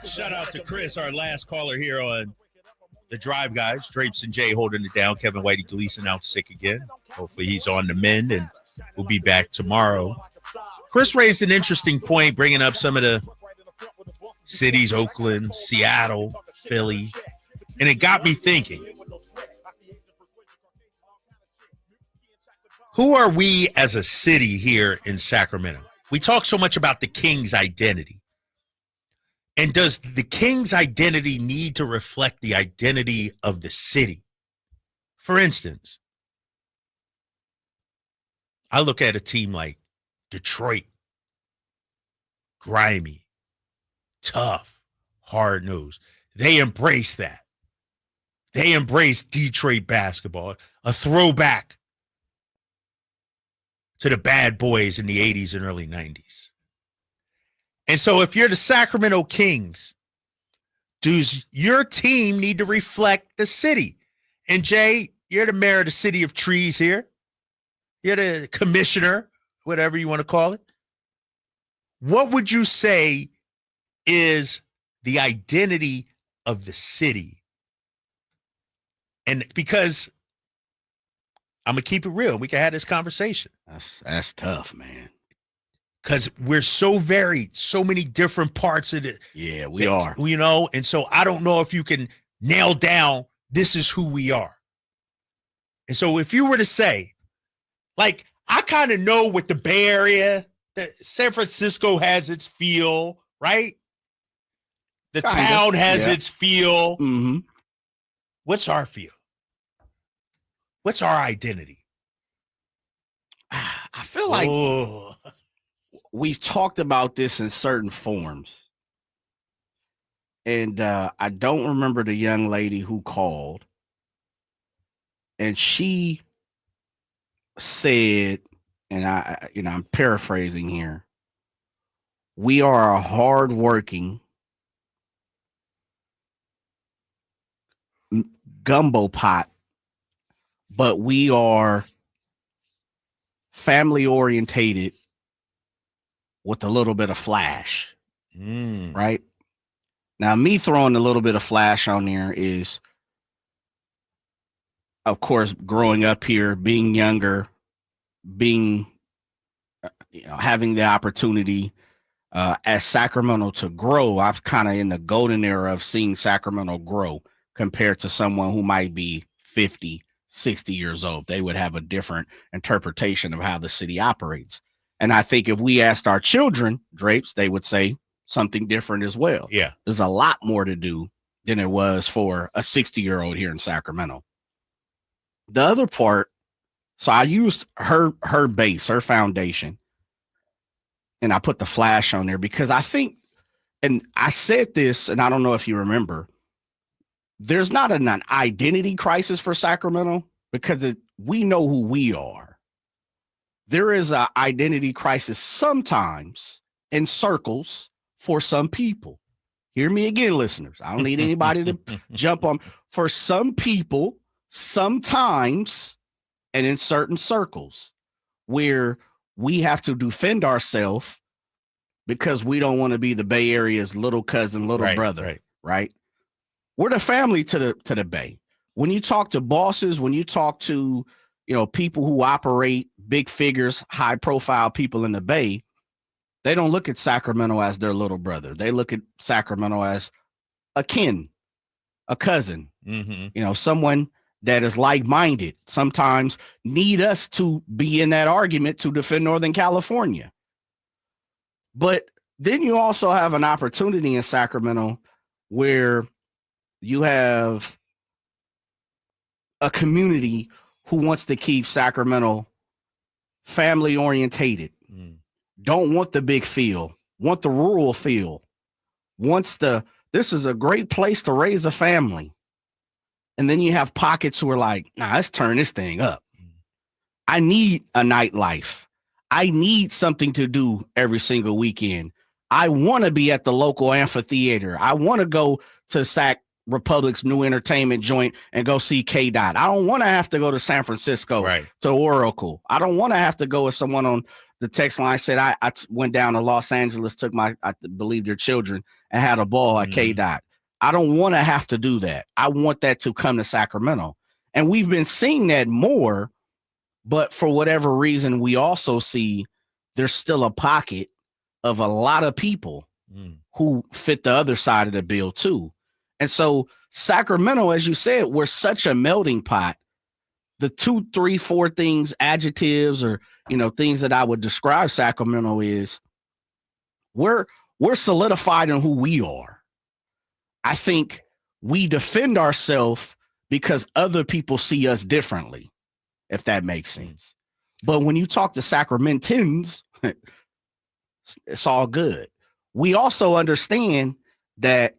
Shout out to Chris, our last caller here on the Drive Guys. Drapes and Jay holding it down. Kevin Whitey Gleason out sick again. Hopefully he's on the mend and we'll be back tomorrow. Chris raised an interesting point, bringing up some of the cities, Oakland, Seattle, Philly, and it got me thinking. Who are we as a city here in Sacramento? We talk so much about the King's identity. And does the King's identity need to reflect the identity of the city? For instance, I look at a team like Detroit, grimy, tough, hard-nosed. They embrace that. They embrace Detroit basketball, a throwback to the bad boys in the 80s and early 90s. And so if you're the Sacramento Kings, does your team need to reflect the city? And Jay, you're the mayor of the city of trees here. You're the commissioner, whatever you want to call it. What would you say is the identity of the city? And because I'm going to keep it real, we can have this conversation. That's tough, man. Because we're so varied, so many different parts of it. Yeah, we are. You know, and so I don't know if you can nail down this is who we are. And so if you were to say, like, I kind of know what the Bay Area, San Francisco has its feel, right? The town has its feel. Mm-hmm. What's our feel? What's our identity? I feel like we've talked about this in certain forms. And I don't remember the young lady who called. And she said, and I'm paraphrasing here, we are a hardworking gumbo pot, but we are family orientated with a little bit of flash, right? Now, me throwing a little bit of flash on there is, of course, growing up here, being younger, being, having the opportunity as Sacramento to grow. I'm kind of in the golden era of seeing Sacramento grow compared to someone who might be 50, 60 years old. They would have a different interpretation of how the city operates. And I think if we asked our children, Drapes, they would say something different as well. Yeah. There's a lot more to do than it was for a 60-year-old here in Sacramento. The other part, so I used her base, her foundation, and I put the flash on there because I think, and I said this, and I don't know if you remember, there's not an identity crisis for Sacramento because we know who we are. There is an identity crisis sometimes in circles for some people. Hear me again, listeners. I don't need anybody to jump on. For some people, sometimes, and in certain circles, where we have to defend ourselves because we don't want to be the Bay Area's little cousin, little brother, right? We're the family to the Bay. When you talk to bosses, when you talk to, people who operate big figures, high profile people in the Bay, they don't look at Sacramento as their little brother. They look at Sacramento as a kin, a cousin, someone that is like-minded, sometimes need us to be in that argument to defend Northern California. But then you also have an opportunity in Sacramento where you have a community who wants to keep Sacramento family orientated, don't want the big feel, want the rural feel, this is a great place to raise a family. And then you have pockets who are like, nah, let's turn this thing up. I need a nightlife. I need something to do every single weekend. I want to be at the local amphitheater. I want to go to Sac Republic's new entertainment joint and go see K-Dot. I don't want to have to go to San Francisco to Oracle. I don't want to have to go with someone on The text line said, I went down to Los Angeles, took I believe their children, and had a ball at K-Dot. I don't want to have to do that. I want that to come to Sacramento. And we've been seeing that more, but for whatever reason, we also see there's still a pocket of a lot of people who fit the other side of the bill too. And so Sacramento, as you said, we're such a melting pot. The 2, 3, 4 things, adjectives, or, things that I would describe Sacramento is we're solidified in who we are. I think we defend ourselves because other people see us differently, if that makes sense. But when you talk to Sacramentans, it's all good. We also understand that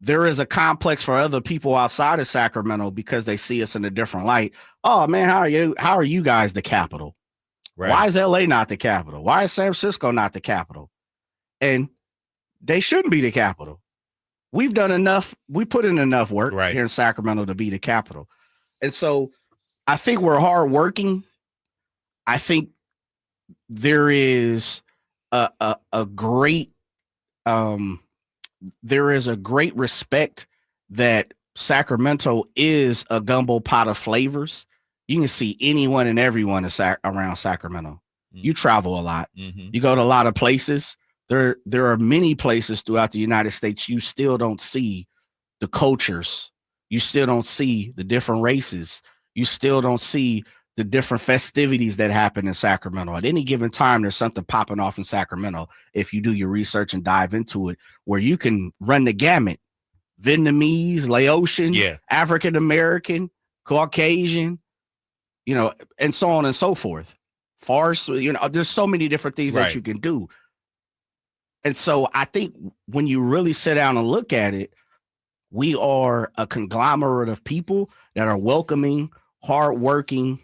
there is a complex for other people outside of Sacramento because they see us in a different light. Oh man, how are you guys the capital? Right. Why is LA not the capital? Why is San Francisco not the capital? And they shouldn't be the capital. We've done enough. We put in enough work here in Sacramento to be the capital. And so I think we're hardworking. I think there is a great there is a great respect that Sacramento is a gumbo pot of flavors. You can see anyone and everyone around Sacramento. You travel a lot. You go to a lot of places. There are many places throughout the United States you still don't see the cultures. You still don't see the different races. You still don't see the different festivities that happen in Sacramento. At any given time, there's something popping off in Sacramento if you do your research and dive into it, where you can run the gamut. Vietnamese, Laotian, African-American, Caucasian, and so on and so forth. Farce, there's so many different things that you can do. And so I think when you really sit down and look at it, we are a conglomerate of people that are welcoming, hardworking,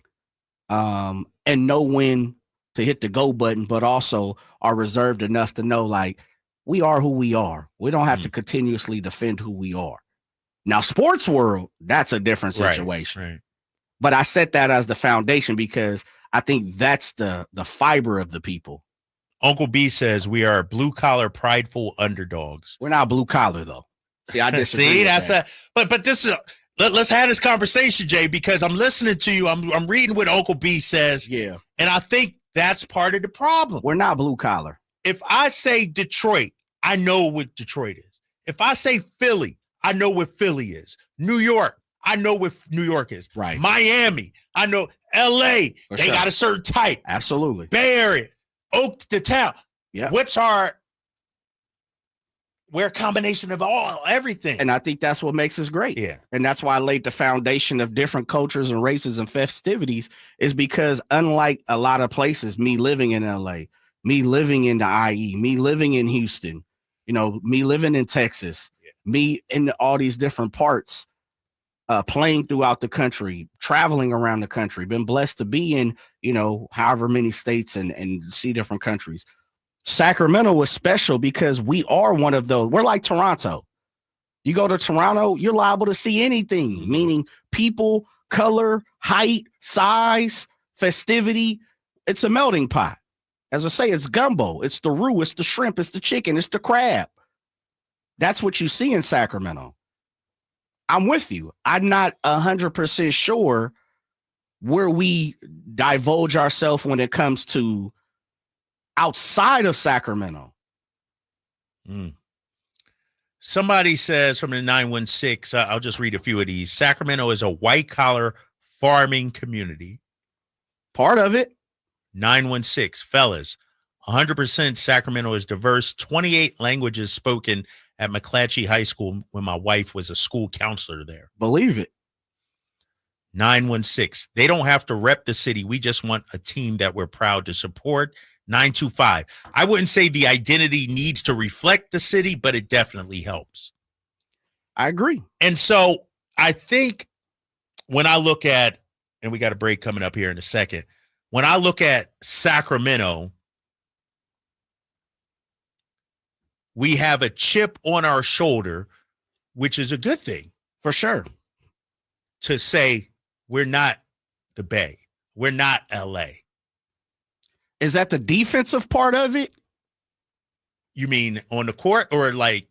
and know when to hit the go button, but also are reserved enough to know, like, we are who we are. We don't have to continuously defend who we are. Now, sports world, that's a different situation. Right. But I set that as the foundation because I think that's the fiber of the people. Uncle B says we are blue collar, prideful underdogs. We're not blue collar though. See, I disagree. See, that's that. But this is. Let's have this conversation, Jay, because I'm listening to you. I'm reading what Uncle B says. Yeah. And I think that's part of the problem. We're not blue collar. If I say Detroit, I know what Detroit is. If I say Philly, I know what Philly is. New York, I know what New York is. Right. Miami, I know. LA, they got a certain type. Absolutely. Bay Area, the town. Yeah. We're a combination of everything. And I think that's what makes us great. Yeah. And that's why I laid the foundation of different cultures and races and festivities, is because unlike a lot of places, me living in LA, me living in the IE, me living in Houston, me living in Texas, me in all these different parts, playing throughout the country, traveling around the country, been blessed to be in, however many states and see different countries. Sacramento was special because we are one of those. We're like Toronto. You go to Toronto, you're liable to see anything, meaning people, color, height, size, festivity. It's a melting pot. As I say, it's gumbo. It's the roux. It's the shrimp. It's the chicken. It's the crab. That's what you see in Sacramento. I'm with you. I'm not 100% sure where we divulge ourselves when it comes to outside of Sacramento. Somebody says from the 916, I'll just read a few of these. Sacramento is a white collar farming community. Part of it. 916, fellas, 100% Sacramento is diverse. 28 languages spoken at McClatchy High School when my wife was a school counselor there. Believe it. 916, they don't have to rep the city. We just want a team that we're proud to support. 925, I wouldn't say the identity needs to reflect the city, but it definitely helps. I agree. And so I think when I look at, and we got a break coming up here in a second, when I look at Sacramento, we have a chip on our shoulder, which is a good thing. For sure. To say we're not the Bay. We're not LA. Is that the defensive part of it? You mean on the court or like?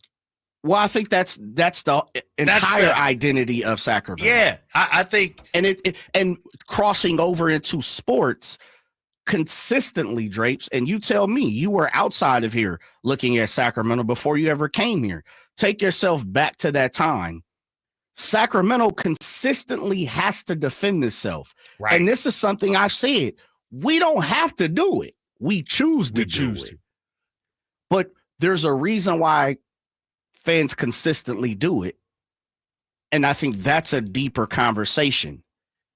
Well, I think that's the entire identity of Sacramento. Yeah, I think, and crossing over into sports consistently, Drapes. And you tell me, you were outside of here looking at Sacramento before you ever came here. Take yourself back to that time. Sacramento consistently has to defend itself. right. And this is something I've said. We don't have to do it. We choose to do it. But there's a reason why fans consistently do it. And I think that's a deeper conversation.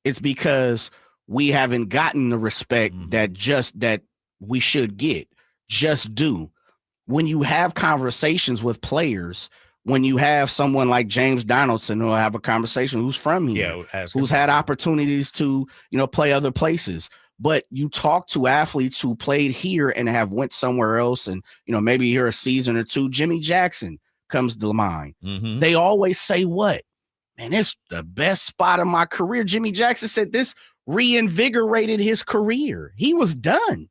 It's because we haven't gotten the respect that we should get. Just do. When you have conversations with players, when you have someone like James Donaldson who will have a conversation who's from here, who's had opportunities to, play other places. But you talk to athletes who played here and have went somewhere else, and maybe here a season or two. Jimmy Jackson comes to mind. Mm-hmm. They always say, "What, man? It's the best spot of my career." Jimmy Jackson said this reinvigorated his career. He was done.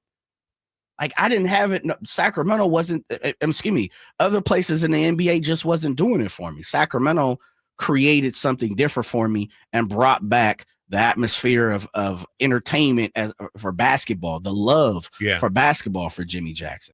Like, I didn't have it. No, Sacramento wasn't. Excuse me. Other places in the NBA just wasn't doing it for me. Sacramento created something different for me and brought back the atmosphere of entertainment for basketball, the love for basketball for Jimmy Jackson.